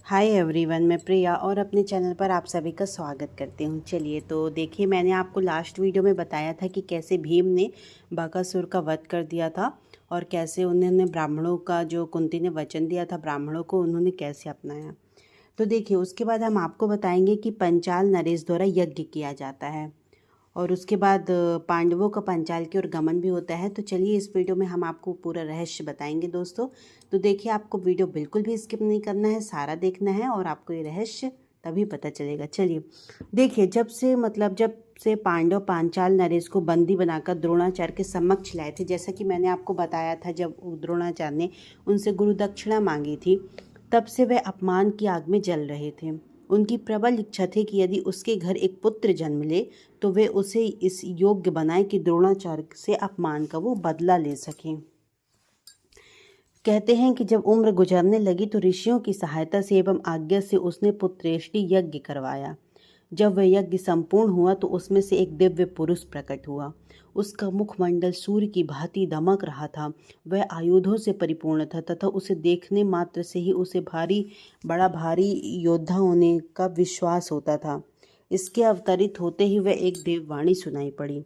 Hi everyone, मैं प्रिया और अपने चैनल पर आप सभी का स्वागत करती हूँ। चलिए तो देखिए, मैंने आपको लास्ट वीडियो में बताया था कि कैसे भीम ने बकासुर का वध कर दिया था और कैसे उन्होंने ब्राह्मणों का, जो कुंती ने वचन दिया था ब्राह्मणों को, उन्होंने कैसे अपनाया। तो देखिए, उसके बाद हम आपको बताएंगे कि पंचाल नरेश द्वारा यज्ञ किया जाता है और उसके बाद पांडवों का पंचाल की ओर गमन भी होता है। तो चलिए, इस वीडियो में हम आपको पूरा रहस्य बताएंगे दोस्तों। तो देखिए, आपको वीडियो बिल्कुल भी स्किप नहीं करना है, सारा देखना है और आपको ये रहस्य तभी पता चलेगा। चलिए देखिए, जब से पांडव पांचाल नरेश को बंदी बनाकर द्रोणाचार्य के समक्ष लाए थे, जैसा कि मैंने आपको बताया था, जब द्रोणाचार्य ने उनसे गुरु दक्षिणा मांगी थी, तब से वे अपमान की आग में जल रहे थे। उनकी प्रबल इच्छा थी कि यदि उसके घर एक पुत्र जन्म ले तो वे उसे इस योग्य बनाए कि द्रोणाचार्य से अपमान का वो बदला ले सकें। कहते हैं कि जब उम्र गुजरने लगी तो ऋषियों की सहायता से एवं आज्ञा से उसने पुत्रेष्टि यज्ञ करवाया। जब वह यज्ञ संपूर्ण हुआ तो उसमें से एक दिव्य पुरुष प्रकट हुआ। उसका मुखमंडल सूर्य की भांति दमक रहा था। वह आयुधों से परिपूर्ण था तथा उसे देखने मात्र से ही उसे बड़ा भारी योद्धा होने का विश्वास होता था। इसके अवतरित होते ही वह एक देववाणी सुनाई पड़ी।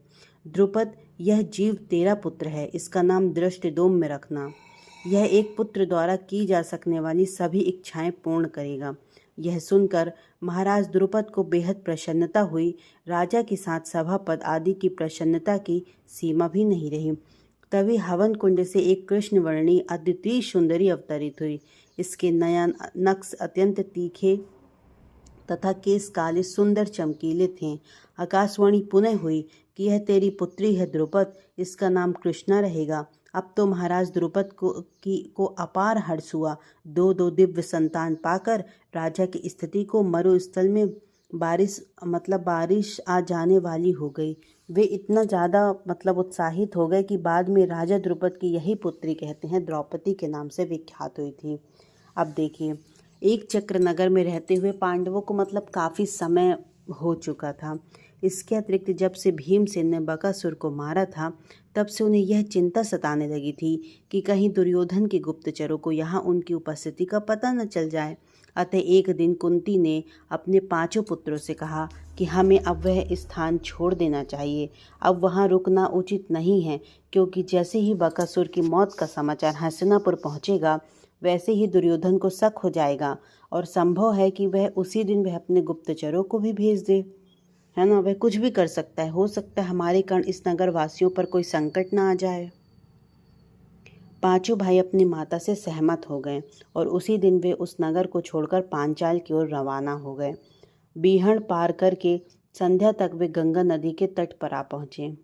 द्रुपद, यह जीव तेरा पुत्र है, इसका नाम दृष्टिदोम में रखना। यह एक पुत्र द्वारा की जा सकने वाली सभी इच्छाएं पूर्ण करेगा। यह सुनकर महाराज द्रुपद को बेहद प्रसन्नता हुई। राजा के साथ सभापद आदि की प्रसन्नता की सीमा भी नहीं रही। तभी हवन कुंड से एक कृष्णवर्णी अद्वितीय सुंदरी अवतरित हुई। इसके नयन नक्श अत्यंत तीखे तथा केस काले सुंदर चमकीले थे। आकाशवाणी पुनः हुई कि यह तेरी पुत्री है द्रुपद, इसका नाम कृष्णा रहेगा। अब तो महाराज द्रुपद को अपार हर्ष हुआ। दो दिव्य संतान पाकर राजा की स्थिति को मरुस्थल में बारिश आ जाने वाली हो गई। वे इतना ज़्यादा उत्साहित हो गए कि बाद में राजा द्रुपद की यही पुत्री, कहते हैं, द्रौपदी के नाम से विख्यात हुई थी। अब देखिए, एक चक्र नगर में रहते हुए पांडवों को काफ़ी समय हो चुका था। इसके अतिरिक्त जब से भीमसेन ने बकासुर को मारा था, तब से उन्हें यह चिंता सताने लगी थी कि कहीं दुर्योधन के गुप्तचरों को यहाँ उनकी उपस्थिति का पता न चल जाए। अतः एक दिन कुंती ने अपने 5 पुत्रों से कहा कि हमें अब वह स्थान छोड़ देना चाहिए। अब वहाँ रुकना उचित नहीं है, क्योंकि जैसे ही बकासुर की मौत का समाचार हस्तिनापुर पहुँचेगा, वैसे ही दुर्योधन को शक हो जाएगा और संभव है कि वह अपने गुप्तचरों को भी भेज दे, है ना। वह कुछ भी कर सकता है, हो सकता है हमारे कारण इस नगर वासियों पर कोई संकट ना आ जाए। 5 भाई अपनी माता से सहमत हो गए और उसी दिन वे उस नगर को छोड़कर पांचाल की ओर रवाना हो गए। बीहड़ पार करके संध्या तक वे गंगा नदी के तट पर आ पहुंचे।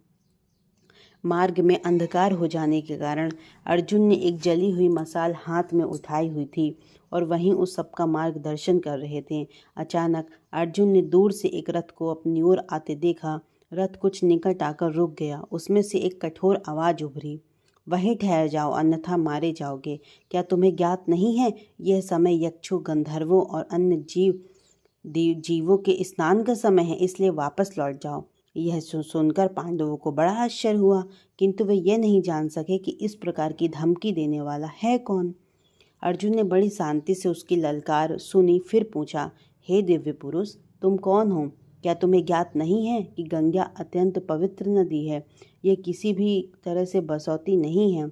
मार्ग में अंधकार हो जाने के कारण अर्जुन ने एक जली हुई मसाल हाथ में उठाई हुई थी और वहीं उस सबका मार्गदर्शन कर रहे थे। अचानक अर्जुन ने दूर से एक रथ को अपनी ओर आते देखा। रथ कुछ निकट आकर रुक गया। उसमें से एक कठोर आवाज उभरी, वहीं ठहर जाओ अन्यथा मारे जाओगे। क्या तुम्हें ज्ञात नहीं है, यह समय यक्षों, गंधर्वों और अन्य जीवों के स्नान का समय है, इसलिए वापस लौट जाओ। यह सुनकर पांडवों को बड़ा आश्चर्य हुआ, किंतु वे यह नहीं जान सके कि इस प्रकार की धमकी देने वाला है कौन। अर्जुन ने बड़ी शांति से उसकी ललकार सुनी, फिर पूछा, हे दिव्य पुरुष, तुम कौन हो? क्या तुम्हें ज्ञात नहीं है कि गंगा अत्यंत पवित्र नदी है? यह किसी भी तरह से बसौती नहीं है।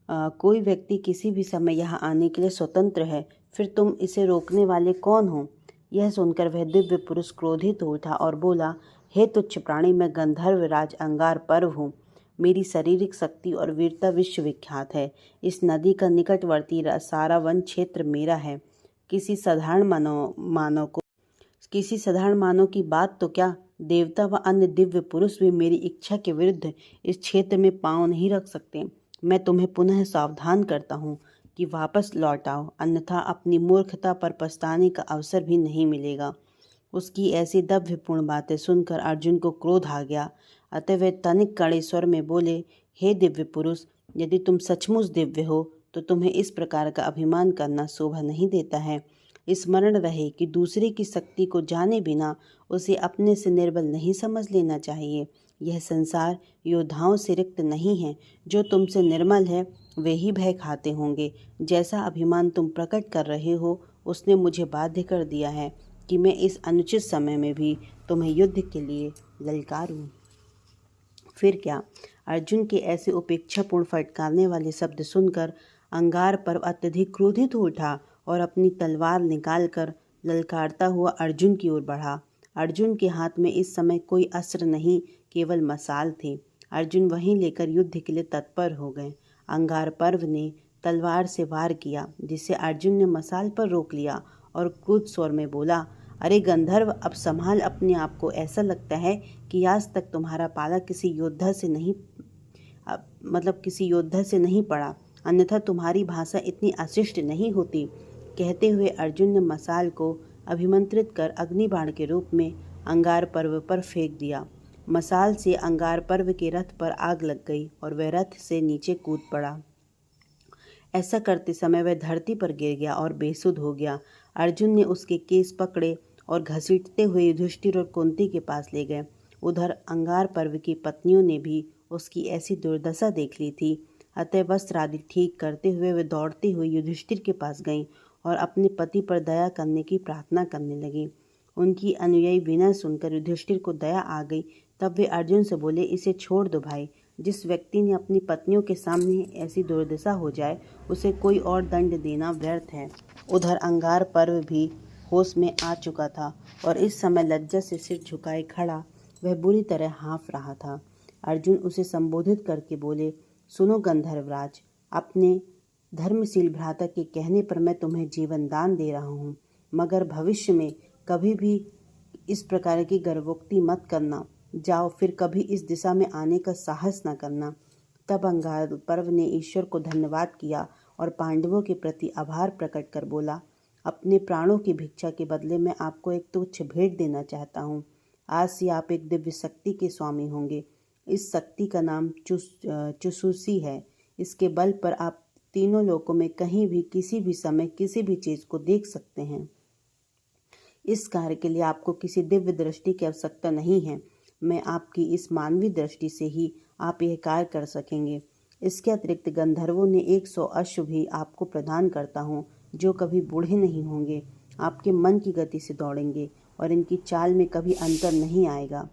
कोई व्यक्ति किसी भी समय यहाँ आने के लिए स्वतंत्र है। फिर तुम इसे रोकने वाले कौन हो? यह सुनकर वह दिव्य पुरुष क्रोधित हो उठा और बोला, हे तुच्छ प्राणी, मैं गंधर्व राज अंगार पर्व हूँ। मेरी शारीरिक शक्ति और वीरता विश्वविख्यात है। इस नदी का निकटवर्ती सारा वन क्षेत्र मेरा है। किसी साधारण मानव की बात तो क्या, देवता व अन्य दिव्य पुरुष भी मेरी इच्छा के विरुद्ध इस क्षेत्र में पांव नहीं रख सकते। मैं तुम्हें पुनः सावधान करता हूँ कि वापस लौट आओ, अन्यथा अपनी मूर्खता पर पछताने का अवसर भी नहीं मिलेगा। उसकी ऐसी दभ्यपूर्ण बातें सुनकर अर्जुन को क्रोध आ गया। अतः वे तनिक कड़े स्वर में बोले, हे दिव्य पुरुष, यदि तुम सचमुच दिव्य हो तो तुम्हें इस प्रकार का अभिमान करना शोभा नहीं देता है। स्मरण रहे कि दूसरे की शक्ति को जाने बिना उसे अपने से निर्बल नहीं समझ लेना चाहिए। यह संसार योद्धाओं से रिक्त नहीं है। जो तुमसे निर्मल है वे ही भय खाते होंगे। जैसा अभिमान तुम प्रकट कर रहे हो उसने मुझे बाध्य कर दिया है कि मैं इस अनुचित समय में भी तुम्हें युद्ध के लिए ललकारूं। फिर क्या? अर्जुन के ऐसे उपेक्षापूर्ण फटकारने वाले शब्द सुनकर अंगारपर्व अत्यधिक क्रोधित हो उठा और अपनी तलवार निकालकर ललकारता हुआ अर्जुन की ओर बढ़ा। अर्जुन के हाथ में इस समय कोई अस्त्र नहीं, केवल मसाल थी। अर्जुन वहीं लेकर युद्ध के लिए तत्पर हो गए। अंगारपर्व ने तलवार से वार किया, जिसे अर्जुन ने मसाल पर रोक लिया और क्रुद्ध स्वर में बोला, अरे गंधर्व, अब संभाल अपने आप को। ऐसा लगता है कि आज तक तुम्हारा पाला किसी योद्धा से नहीं पड़ा, अन्यथा तुम्हारी भाषा इतनी अशिष्ट नहीं होती। कहते हुए अर्जुन ने मसाल को अभिमंत्रित कर अग्निबाण के रूप में अंगारपर्व पर फेंक दिया। मसाल से अंगारपर्व के रथ पर आग लग गई और वह रथ से नीचे कूद पड़ा। ऐसा करते समय वह धरती पर गिर गया और बेसुध हो गया। अर्जुन ने उसके केस पकड़े और घसीटते हुए युधिष्ठिर और कुंती के पास ले गए। उधर अंगारपर्व की पत्नियों ने भी उसकी ऐसी दुर्दशा देख ली थी, अतः वस्त्र आदि ठीक करते हुए वे दौड़ते हुए युधिष्ठिर के पास गईं और अपने पति पर दया करने की प्रार्थना करने लगी। उनकी अनुयायी विनय सुनकर युधिष्ठिर को दया आ गई। तब वे अर्जुन से बोले, इसे छोड़ दो भाई। जिस व्यक्ति ने अपनी पत्नियों के सामने ऐसी दुर्दशा हो जाए, उसे कोई और दंड देना व्यर्थ है। उधर अंगारपर्व भी होश में आ चुका था और इस समय लज्जा से सिर झुकाए खड़ा वह बुरी तरह हाँफ रहा था। अर्जुन उसे संबोधित करके बोले, सुनो गंधर्वराज, अपने धर्मशील भ्राता के कहने पर मैं तुम्हें जीवन दान दे रहा हूँ, मगर भविष्य में कभी भी इस प्रकार की गर्वोक्ति मत करना। जाओ, फिर कभी इस दिशा में आने का साहस न करना। तब अंगारपर्व ने ईश्वर को धन्यवाद किया और पांडवों के प्रति आभार प्रकट कर बोला, अपने प्राणों की भिक्षा के बदले मैं आपको एक तुच्छ भेंट देना चाहता हूँ। आज से आप एक दिव्य शक्ति के स्वामी होंगे। इस शक्ति का नाम चुसूसी है। इसके बल पर आप तीनों लोकों में कहीं भी किसी भी समय किसी भी चीज को देख सकते हैं। इस कार्य के लिए आपको किसी दिव्य दृष्टि की आवश्यकता नहीं है। मैं आपकी इस मानवीय दृष्टि से ही आप यह कार्य कर सकेंगे। इसके अतिरिक्त गंधर्वों ने 100 अश्व भी आपको प्रदान करता हूँ, जो कभी बूढ़े नहीं होंगे, आपके मन की गति से दौड़ेंगे और इनकी चाल में कभी अंतर नहीं आएगा।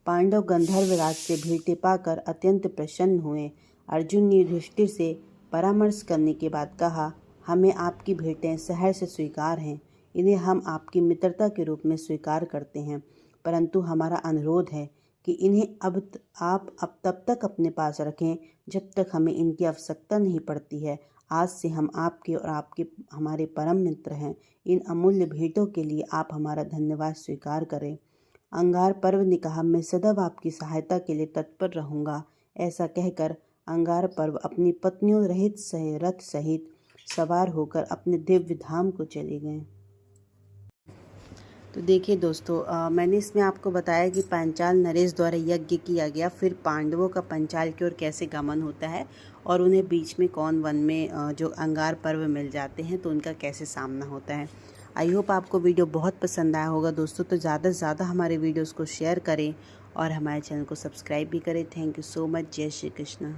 पांडव गंधर्वराज से भेंटें पाकर अत्यंत प्रसन्न हुए। अर्जुन ने युधिष्ठिर से परामर्श करने के बाद कहा, हमें आपकी भेंटें सहर्ष से स्वीकार हैं। इन्हें हम आपकी मित्रता के रूप में स्वीकार करते हैं, परंतु हमारा अनुरोध है कि इन्हें आप तब तक अपने पास रखें जब तक हमें इनकी आवश्यकता नहीं पड़ती है। आज से हम आपके और आपके हमारे परम मित्र हैं। इन अमूल्य भेंटों के लिए आप हमारा धन्यवाद स्वीकार करें। अंगारपर्व ने कहा, मैं सदैव आपकी सहायता के लिए तत्पर रहूंगा। ऐसा कहकर अंगारपर्व अपनी पत्नियों रहित रथ सहित सवार होकर अपने दिव्य धाम को चले गए। तो देखिए दोस्तों, मैंने इसमें आपको बताया कि पांचाल नरेश द्वारा यज्ञ किया गया, फिर पांडवों का पंचाल की ओर कैसे गमन होता है और उन्हें बीच में कौन वन में जो अंगारपर्व मिल जाते हैं तो उनका कैसे सामना होता है। आई होप आपको वीडियो बहुत पसंद आया होगा दोस्तों। तो ज़्यादा से ज़्यादा हमारे वीडियोज़ को शेयर करें और हमारे चैनल को सब्सक्राइब भी करें। Thank you so much. जय श्री कृष्ण।